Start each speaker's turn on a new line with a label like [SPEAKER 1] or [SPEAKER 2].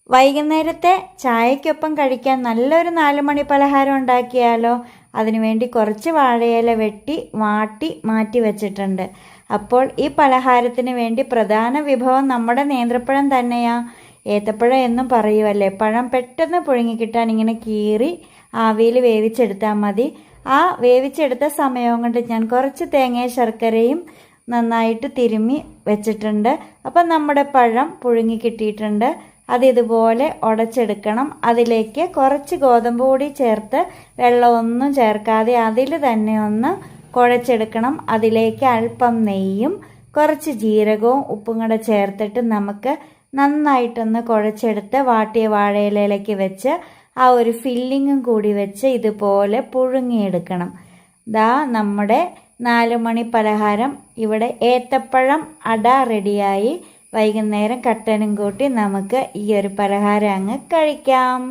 [SPEAKER 1] വൈകുന്നേരത്തെ ചായക്കൊപ്പം കഴിക്കാൻ നല്ലൊരു 4 മണി പലഹാരം ഉണ്ടാക്കിയാലോ? അതിനുവേണ്ടി കുറച്ച് വാഴയില വെട്ടി വാട്ടി മാറ്റി വെച്ചിട്ടുണ്ട്. അപ്പോൾ ഈ പലഹാരത്തിന് വേണ്ടി പ്രധാന വിഭവം നമ്മുടെ നേന്ത്രപ്പഴം തന്നെയാ. ഏത്തപ്പഴം എന്നും പറയുമല്ലേ. പഴം പെട്ടെന്ന് പുഴുങ്ങിക്കിട്ടാൻ ഇങ്ങനെ കീറി ആവിയിൽ വേവിച്ചെടുത്താൽ മതി. ആ വേവിച്ചെടുത്ത സമയം കൊണ്ട് ഞാൻ കുറച്ച് തേങ്ങയും ശർക്കരയും നന്നായിട്ട് തിരുമ്മി വെച്ചിട്ടുണ്ട്. അപ്പം നമ്മുടെ പഴം പുഴുങ്ങിക്കിട്ടിയിട്ടുണ്ട്. അതിതുപോലെ ഉടച്ചെടുക്കണം. അതിലേക്ക് കുറച്ച് ഗോതമ്പ് പൊടി ചേർത്ത് വെള്ളമൊന്നും ചേർക്കാതെ അതിൽ തന്നെ ഒന്ന് കുഴച്ചെടുക്കണം. അതിലേക്ക് അല്പം നെയ്യും കുറച്ച് ജീരകവും ഉപ്പും കൂടെ ചേർത്തിട്ട് നമുക്ക് നന്നായിട്ടൊന്ന് കുഴച്ചെടുത്ത് വാട്ടിയ വാഴയിലയിലേക്ക് വെച്ച് ആ ഒരു ഫില്ലിങ്ങും കൂടി വെച്ച് ഇതുപോലെ പുഴുങ്ങിയെടുക്കണം. ദാ നമ്മുടെ 4 മണി പലഹാരം ഇവിടെ ഏത്തപ്പഴം അട റെഡിയായി. വൈകുന്നേരം കട്ടനും കൂട്ടി നമുക്ക് ഈ ഒരു പലഹാരം അങ്ങ് കഴിക്കാം.